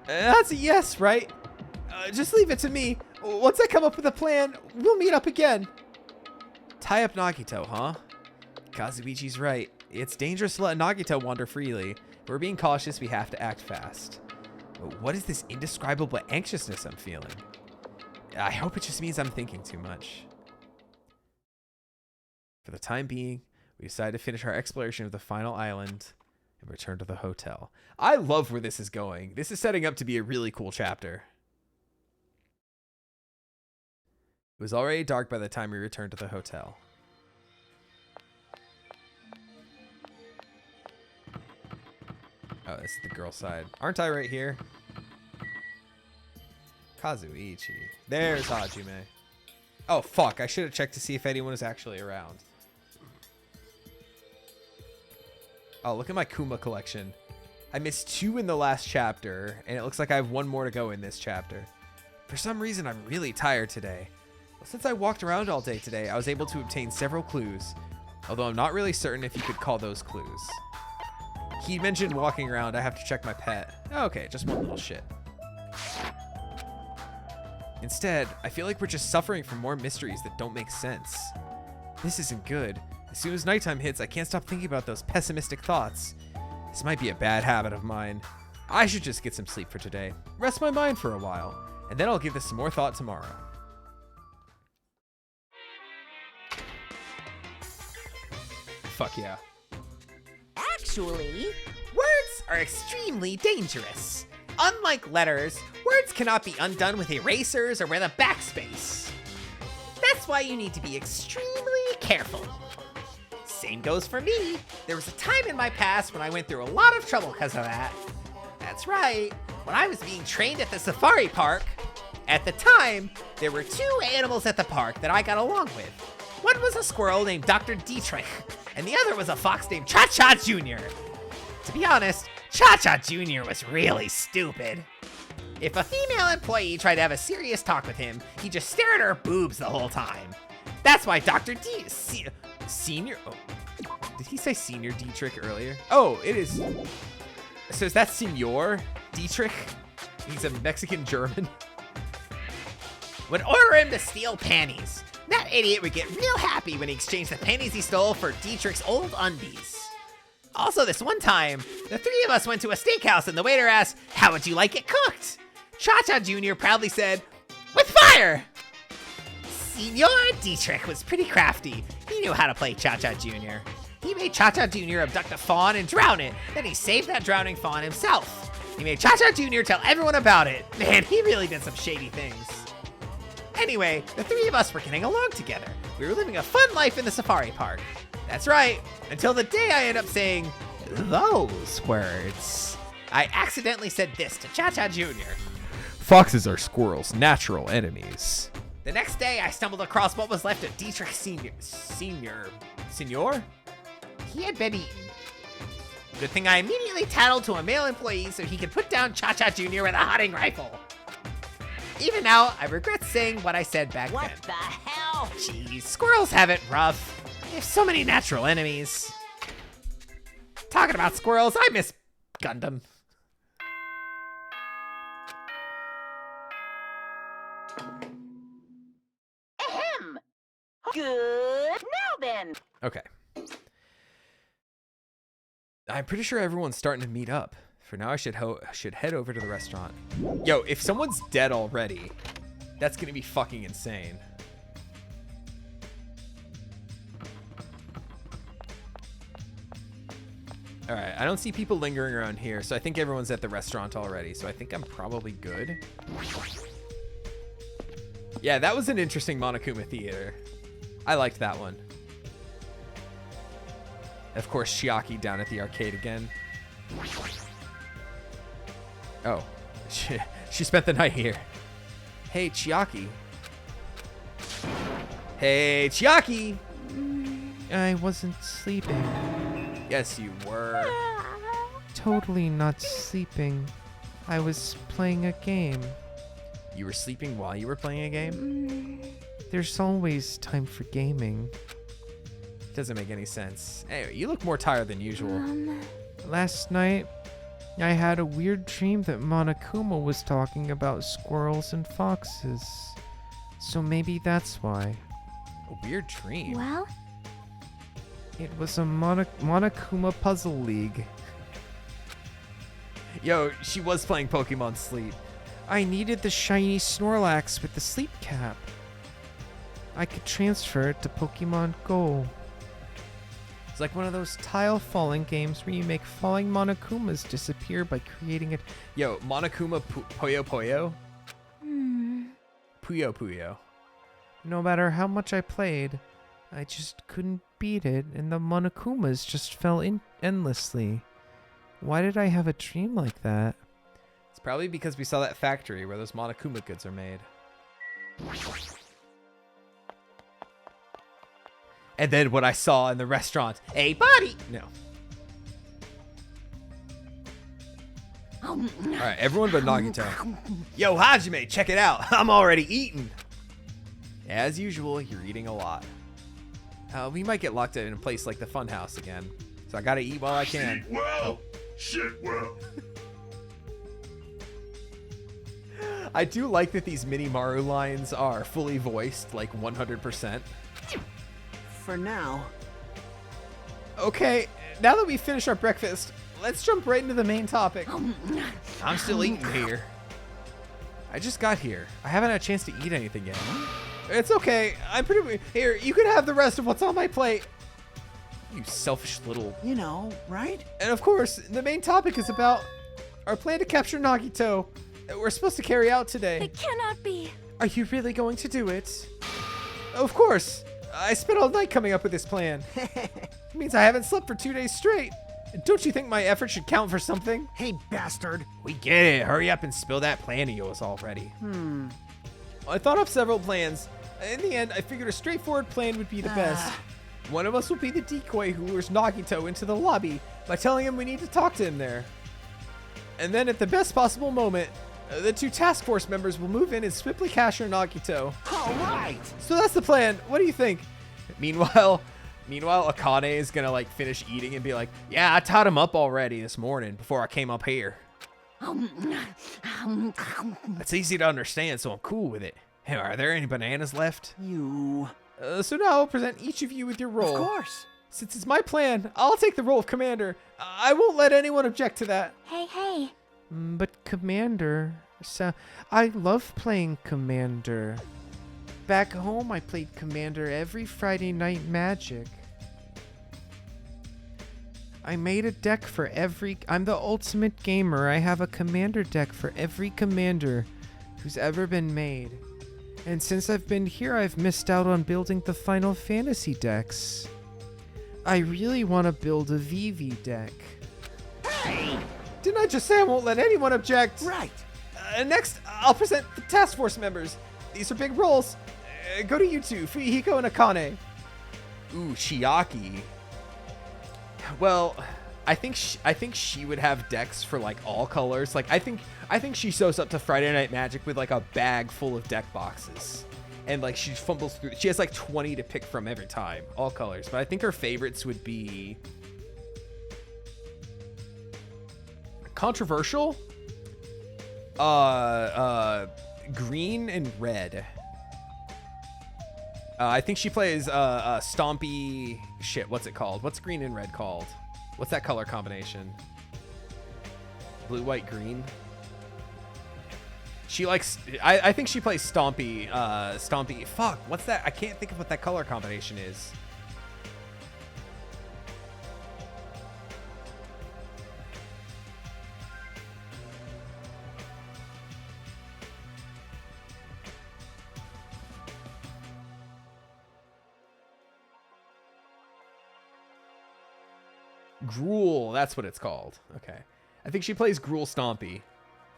That's a yes, right? Just leave it to me. Once I come up with a plan, we'll meet up again. tie up Nagito, huh? Kazuichi's right. It's dangerous to let Nagito wander freely. If we're being cautious, we have to act fast. But what is this indescribable anxiousness I'm feeling? I hope it just means I'm thinking too much. For the time being, we decided to finish our exploration of the final island and return to the hotel. I love where this is going. This is setting up to be a really cool chapter. It was already dark by the time we returned to the hotel. Oh, this is the girl side. Aren't I right here? Kazuichi. There's Hajime. Oh, fuck. I should have checked to see if anyone was actually around. Oh, look at my Kuma collection. I missed 2 in the last chapter, and it looks like I have 1 more to go in this chapter. For some reason, I'm really tired today. Well, since I walked around all day today, I was able to obtain several clues, although I'm not really certain if you could call those clues. He mentioned walking around. I have to check my pet. Okay, just one little shit. Instead, I feel like we're just suffering from more mysteries that don't make sense. This isn't good. As soon as nighttime hits, I can't stop thinking about those pessimistic thoughts. This might be a bad habit of mine. I should just get some sleep for today. Rest my mind for a while, and then I'll give this some more thought tomorrow. Fuck yeah. Actually, words are extremely dangerous. Unlike letters, words cannot be undone with erasers or with a backspace. That's why you need to be extremely careful. Same goes for me. There was a time in my past when I went through a lot of trouble because of that. That's right. When I was being trained at the safari park, at the time, there were 2 animals at the park that I got along with. One was a squirrel named Dr. Dietrich, and the other was a fox named Cha-Cha Jr. To be honest, Cha-Cha Jr. was really stupid. If a female employee tried to have a serious talk with him, he'd just stare at her boobs the whole time. That's why Dr. Senior... Oh, did he say Senior Dietrich earlier? Oh, it is... So is that Senor Dietrich? He's a Mexican German. Would order him to steal panties. That idiot would get real happy when he exchanged the panties he stole for Dietrich's old undies. Also, this one time, the 3 of us went to a steakhouse and the waiter asked, "How would you like it cooked?" Cha-Cha Jr. proudly said, "With fire!" Senor Dietrich was pretty crafty. He knew how to play Cha-Cha Jr. He made Cha-Cha Jr. abduct a fawn and drown it. Then he saved that drowning fawn himself. He made Cha-Cha Jr. tell everyone about it. Man, he really did some shady things. Anyway, the 3 of us were getting along together. We were living a fun life in the safari park. That's right, until the day I ended up saying those words. I accidentally said this to Cha-Cha Jr. Foxes are squirrels' natural enemies. The next day, I stumbled across what was left of Dietrich Senor? He had been eaten. Good thing I immediately tattled to a male employee so he could put down Cha-Cha Jr. with a hunting rifle. Even now, I regret saying what I said back What then. the hell? Jeez, squirrels have it rough. They have so many natural enemies. Talking about squirrels, I miss Gundam. Ahem. Good. Now then. Okay. I'm pretty sure everyone's starting to meet up. For now, I should head over to the restaurant. Yo, if someone's dead already, that's gonna be fucking insane. All right, I don't see people lingering around here, so I think everyone's at the restaurant already, so I think I'm probably good. Yeah, that was an interesting Monokuma theater. I liked that one. Of course, Chiaki down at the arcade again. Oh, she spent the night here. Hey, Chiaki. Hey, Chiaki. I wasn't sleeping. Yes, you were. Totally not sleeping. I was playing a game. You were sleeping while you were playing a game? There's always time for gaming. Doesn't make any sense. Anyway, you look more tired than usual. Last night, I had a weird dream that Monokuma was talking about squirrels and foxes. So maybe that's why. A weird dream. Well, It was a Monokuma Puzzle League. Yo, she was playing Pokemon Sleep. I needed the shiny Snorlax with the sleep cap. I could transfer it to Pokemon Go. It's like one of those tile falling games where you make falling Monokumas disappear by creating it. Yo, Monokuma Puyo Puyo? Puyo Puyo. No matter how much I played, I just couldn't beat it, and the Monokumas just fell in endlessly. Why did I have a dream like that? It's probably because we saw that factory where those Monokuma goods are made. And then what I saw in the restaurant. Hey, buddy! No. Alright, everyone but Nagito. Yo, Hajime, check it out. I'm already eating. As usual, you're eating a lot. We might get locked in a place like the Funhouse again. So I gotta eat while I can. Shit well. Shit well. I do like that these Mini Maru lines are fully voiced, like 100%. For now. Okay, now that we finished our breakfast, let's jump right into the main topic. I'm still eating here. I just got here. I haven't had a chance to eat anything yet. It's okay. I'm pretty... Here, you can have the rest of what's on my plate. You selfish little... You know, right? And of course, the main topic is about our plan to capture Nagito that we're supposed to carry out today. it cannot be. Are you really going to do it? Of course. I spent all night coming up with this plan. It means I haven't slept for 2 days straight. Don't you think my effort should count for something? Hey, bastard. We get it. Hurry up and spill that plan of yours already. I thought up several plans. In the end, I figured a straightforward plan would be the best. One of us will be the decoy who lures Nagito into the lobby by telling him we need to talk to him there. And then at the best possible moment, the two task force members will move in and swiftly capture Nagito. All right. So that's the plan. What do you think? Meanwhile, Akane is gonna like finish eating and be like, yeah, I tied him up already this morning before I came up here. That's easy to understand, so I'm cool with it. Hey, are there any bananas left? You. So now I'll present each of you with your role. Of course. Since it's my plan, I'll take the role of commander. I won't let anyone object to that. Hey. But Commander, I love playing Commander. Back home, I played Commander every Friday Night Magic. I made a deck for I'm the ultimate gamer. I have a Commander deck for every Commander who's ever been made. And since I've been here, I've missed out on building the Final Fantasy decks. I really want to build a VV deck. Didn't I just say I won't let anyone object? Right. Next, I'll present the task force members. These are big roles. Go to you two, Fuyuhiko and Akane. Ooh, Chiaki. Well, I think she would have decks for like all colors. Like I think she shows up to Friday Night Magic with like a bag full of deck boxes. And like she fumbles through. She has like 20 to pick from every time, all colors. But I think her favorites would be controversial. Green and red. I think she plays Stompy. Shit, what's it called? What's green and red called? What's that color combination? Blue, white, green. She likes. I think she plays Stompy. Stompy. Fuck. What's that? I can't think of what that color combination is. Gruel, that's what it's called. Okay. I think she plays Gruel Stompy.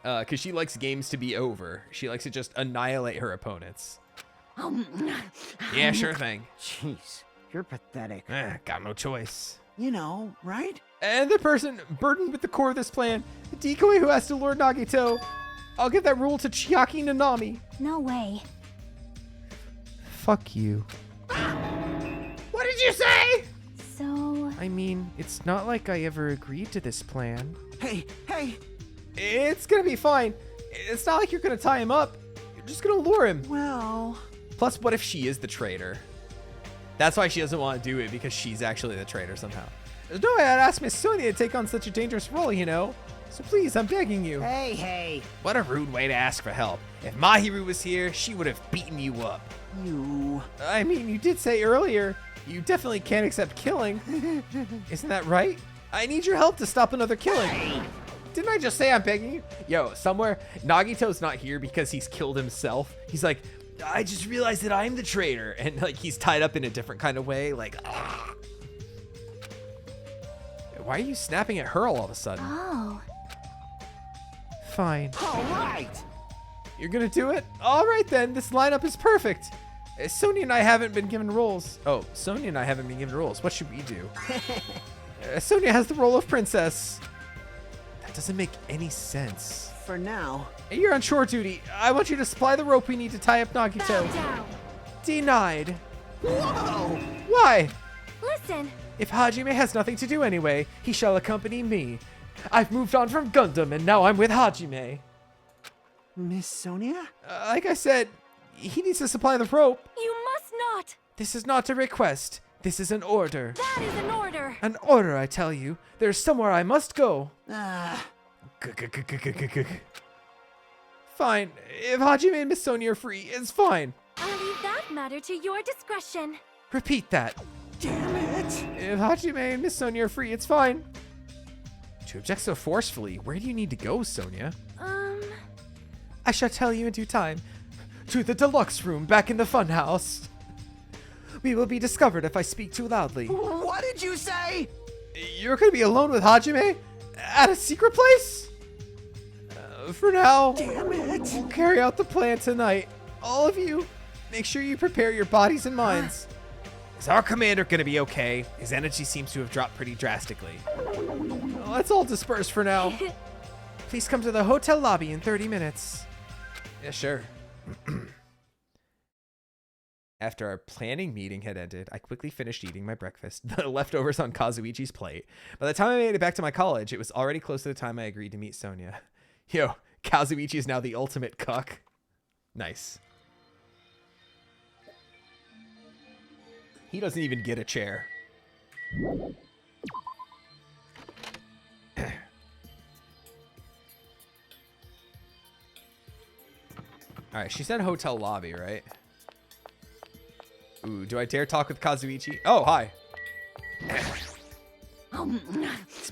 Because she likes games to be over. She likes to just annihilate her opponents. Yeah, sure thing. Jeez, you're pathetic. Got no choice. You know, right? And the person burdened with the core of this plan, the decoy who has to lure Nagito. I'll give that rule to Chiaki Nanami. No way. Fuck you. What did you say? So, I mean, it's not like I ever agreed to this plan. Hey, It's gonna be fine. It's not like you're gonna tie him up. You're just gonna lure him. well... Plus, what if she is the traitor? That's why she doesn't want to do it, because she's actually the traitor somehow. There's no way I'd ask Miss Sonia to take on such a dangerous role, you know? So please, I'm begging you. Hey, What a rude way to ask for help. If Mahiru was here, she would have beaten you up. you... I mean, you did say earlier, you definitely can't accept killing. Isn't that right? I need your help to stop another killing. Didn't I just say I'm begging you? Yo, somewhere, Nagito's not here because he's killed himself. He's like, I just realized that I'm the traitor. And like, he's tied up in a different kind of way. Like, ah. Why are you snapping at her all of a sudden? oh. Fine. All right! You're gonna do it? All right then, this lineup is perfect. Sonia and I haven't been given roles. Oh, Sonia and I haven't been given roles. What should we do? Sonia has the role of princess. That doesn't make any sense. For now. You're on shore duty. I want you to supply the rope we need to tie up Nagito. Bow down. Denied. Whoa! Why? Listen. If Hajime has nothing to do anyway, he shall accompany me. I've moved on from Gundam and now I'm with Hajime. Miss Sonia? Like I said, he needs to supply the rope. You must not. This is not a request. This is an order. That is an order. An order, I tell you. There's somewhere I must go. Fine. If Hajime and Miss Sonia are free, it's fine. I'll leave that matter to your discretion. Repeat that. Damn it! If Hajime and Miss Sonia are free, it's fine. To object so forcefully, where do you need to go, Sonia? I shall tell you in due time. To the deluxe room back in the funhouse. We will be discovered if I speak too loudly. What did you say? You're gonna be alone with Hajime? At a secret place? For now, Damn it! we'll carry out the plan tonight. All of you, make sure you prepare your bodies and minds. Is our commander gonna be okay? His energy seems to have dropped pretty drastically. Let's all disperse for now. Please come to the hotel lobby in 30 minutes. Yeah, sure. After our planning meeting had ended, I quickly finished eating my breakfast, the leftovers on Kazuichi's plate. By the time I made it back to my college, it was already close to the time I agreed to meet Sonia. Yo, Kazuichi is now the ultimate cuck. Nice. He doesn't even get a chair. Alright, she said hotel lobby, right? Ooh, do I dare talk with Kazuichi? Oh, hi. It's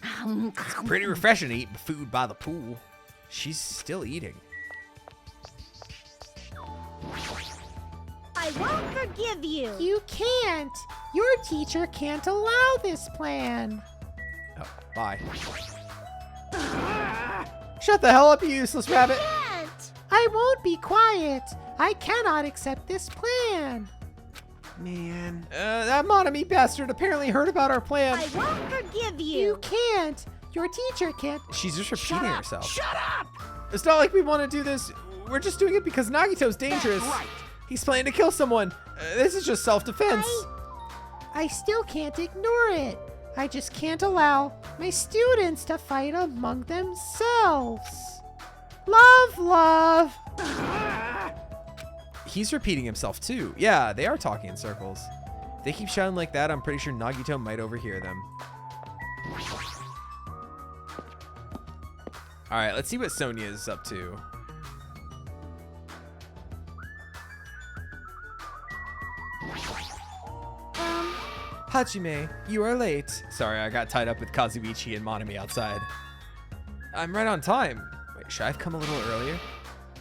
pretty refreshing to eat food by the pool. She's still eating. I won't forgive you. You can't. Your teacher can't allow this plan. Oh, bye. Shut the hell up, you useless rabbit. Can't. I won't be quiet. I cannot accept this plan. Man. That Monami bastard apparently heard about our plan. I won't forgive You you. can't. Your teacher can't. She's just repeating herself. Shut up! It's not like we want to do this. We're just doing it because Nagito's dangerous. That's right. He's planning to kill someone. This is just self-defense. I still can't ignore it. I just can't allow my students to fight among themselves. Love. He's repeating himself too. Yeah, they are talking in circles. If they keep shouting like that, I'm pretty sure Nagito might overhear them. All right, let's see what Sonia is up to. Hajime, you are late. Sorry, I got tied up with Kazuichi and Monami outside. I'm right on time. Wait, should I have come a little earlier?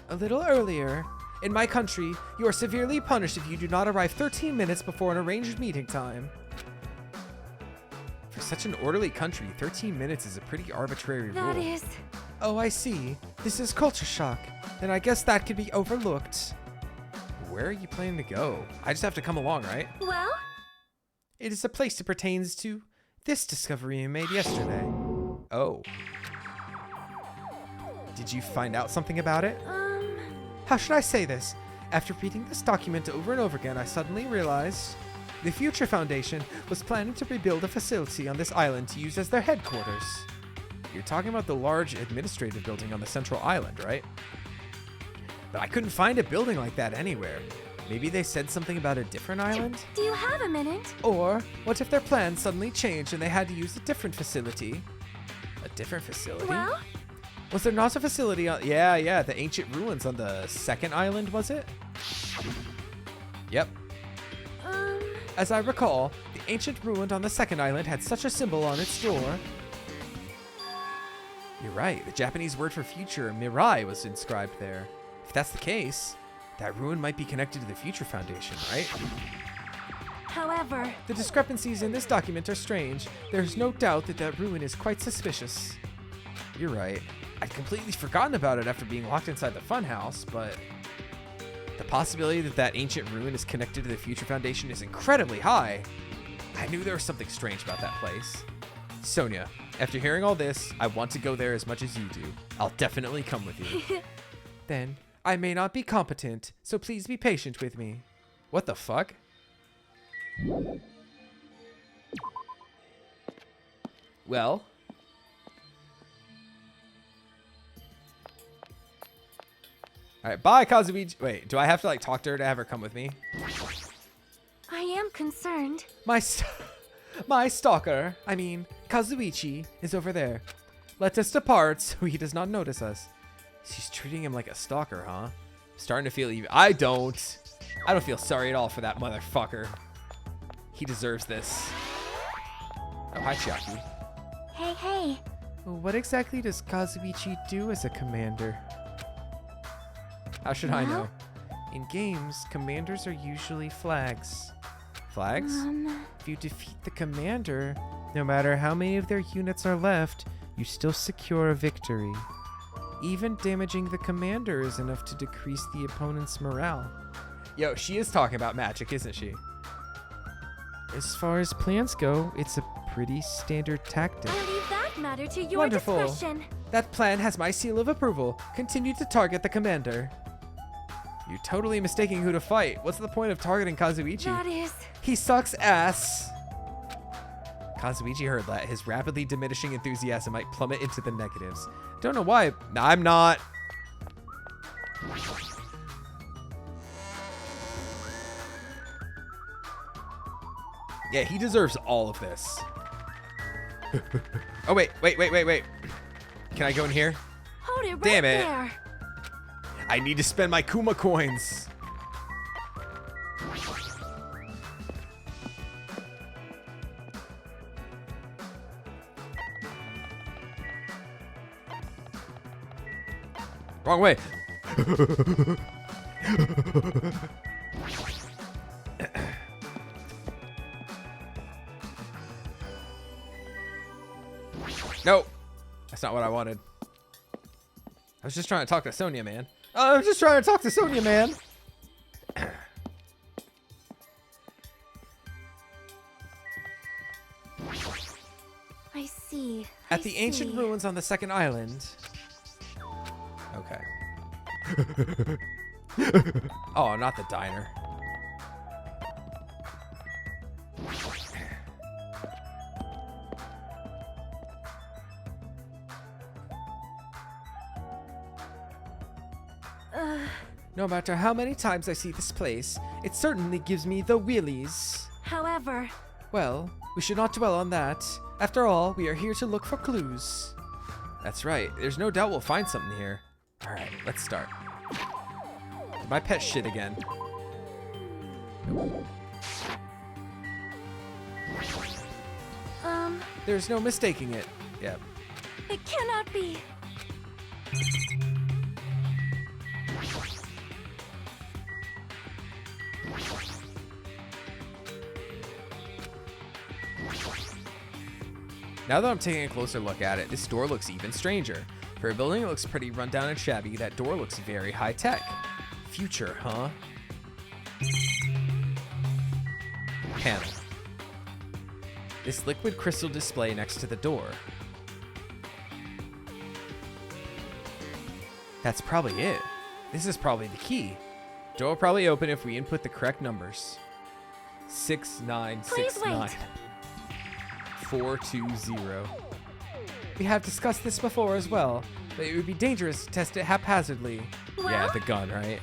A little earlier? In my country, you are severely punished if you do not arrive 13 minutes before an arranged meeting time. For such an orderly country, 13 minutes is a pretty arbitrary That rule. is. Oh, I see. This is culture shock. Then I guess that could be overlooked. Where are you planning to go? I just have to come along, right? Well, It is a place that pertains to this discovery you made yesterday. Oh. Did you find out something about it? How should I say this? After reading this document over and over again, I suddenly realized the Future Foundation was planning to rebuild a facility on this island to use as their headquarters. You're talking about the large administrative building on the central island, right? But I couldn't find a building like that anywhere. Maybe they said something about a different island? do you have a minute? Or what if their plans suddenly changed and they had to use a different facility? A different facility? Well, Was there not a facility on... Yeah, the ancient ruins on the second island, was it? Yep. As I recall, the ancient ruin on the second island had such a symbol on its door. You're right. The Japanese word for future, mirai, was inscribed there. If that's the case, that ruin might be connected to the Future Foundation, right? however, The discrepancies in this document are strange. There's no doubt that that ruin is quite suspicious. You're right. I'd completely forgotten about it after being locked inside the funhouse, but the possibility that that ancient ruin is connected to the Future Foundation is incredibly high. I knew there was something strange about that place. Sonia, after hearing all this, I want to go there as much as you do. I'll definitely come with you. Then, I may not be competent, so please be patient with me. What the fuck? Well. Alright, bye, Kazuichi. Wait, do I have to, like, talk to her to have her come with me? I am concerned. My stalker, I mean, Kazuichi, is over there. Let us depart so he does not notice us. She's treating him like a stalker, huh? Starting to feel even. I don't feel sorry at all for that motherfucker. He deserves this. Oh, hi, Chiaki. Hey, hey. What exactly does Kazuichi do as a commander? How should I know? In games, commanders are usually flags. Flags? If you defeat the commander, no matter how many of their units are left, you still secure a victory. Even damaging the commander is enough to decrease the opponent's morale. Yo, she is talking about magic, isn't she? As far as plans go, it's a pretty standard tactic. I'll leave that matter to your Wonderful. discretion. That plan has my seal of approval. Continue to target the commander. You're totally mistaking who to fight. What's the point of targeting Kazuichi? That is. He sucks ass. Kazuichi heard that. His rapidly diminishing enthusiasm might plummet into the negatives. Don't know why. I'm not. Yeah, he deserves all of this. Oh, wait. Can I go in here? Hold it right Damn it. there. I need to spend my Kuma coins. Wrong way. No, that's not what I wanted. I was just trying to talk to Sonia, man. I'm just trying to talk to Sonia, man. I see. At the ancient ruins on the second island. Okay. Oh, not the diner. No matter how many times I see this place, it certainly gives me the willies. However, Well, we should not dwell on that. After all, we are here to look for clues. That's right. There's no doubt we'll find something here. All right, let's start. My pet shit again. There's no mistaking it. Yep. it cannot be. Now that I'm taking a closer look at it, this door looks even stranger. For a building that looks pretty rundown and shabby, that door looks very high-tech. Future, huh? Panel. This liquid crystal display next to the door. That's probably it. This is probably the key. Door will probably open if we input the correct numbers. 6969. 420. We have discussed this before as well, but it would be dangerous to test it haphazardly. Yeah, the gun, right?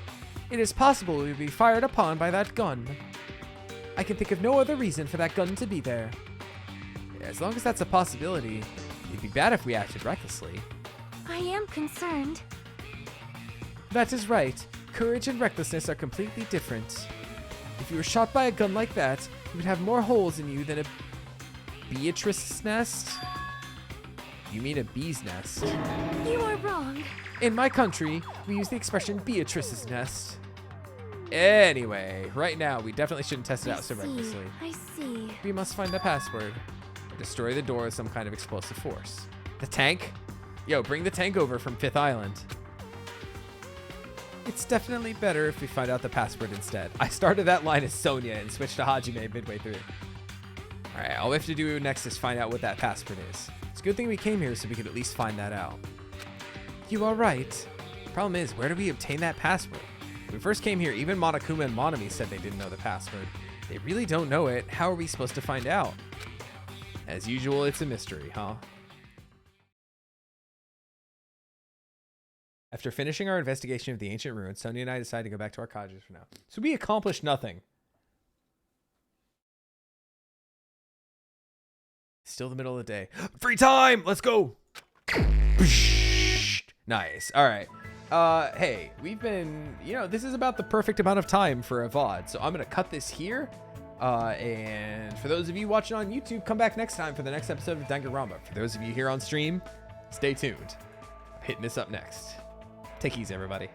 It is possible we would be fired upon by that gun. I can think of no other reason for that gun to be there. As long as that's a possibility, it'd be bad if we acted recklessly. I am concerned. That is right. Courage and recklessness are completely different. If you were shot by a gun like that, you would have more holes in you than a Beatrice's nest? You mean a bee's nest? You are wrong. In my country, we use the expression Beatrice's nest. Anyway, right now, we definitely shouldn't test it out so recklessly. I see. We must find the password. Destroy the door with some kind of explosive force. The tank? Yo, bring the tank over from Fifth Island. It's definitely better if we find out the password instead. I started that line as Sonia and switched to Hajime midway through. Alright, all we have to do next is find out what that password is. It's a good thing we came here so we could at least find that out. You are right. Problem is, where do we obtain that password? When we first came here, even Monokuma and Monami said they didn't know the password. They really don't know it. How are we supposed to find out? As usual, it's a mystery, huh? After finishing our investigation of the ancient ruins, Sonia and I decided to go back to our cottages for now. So we accomplished nothing. Still the middle of the day. Free time! Let's go! Nice. All right. Hey, we've been, this is about the perfect amount of time for a VOD. So I'm going to cut this here. And for those of you watching on YouTube, come back next time for the next episode of Danganronpa. For those of you here on stream, stay tuned. I'm hitting this up next. Take it easy, everybody.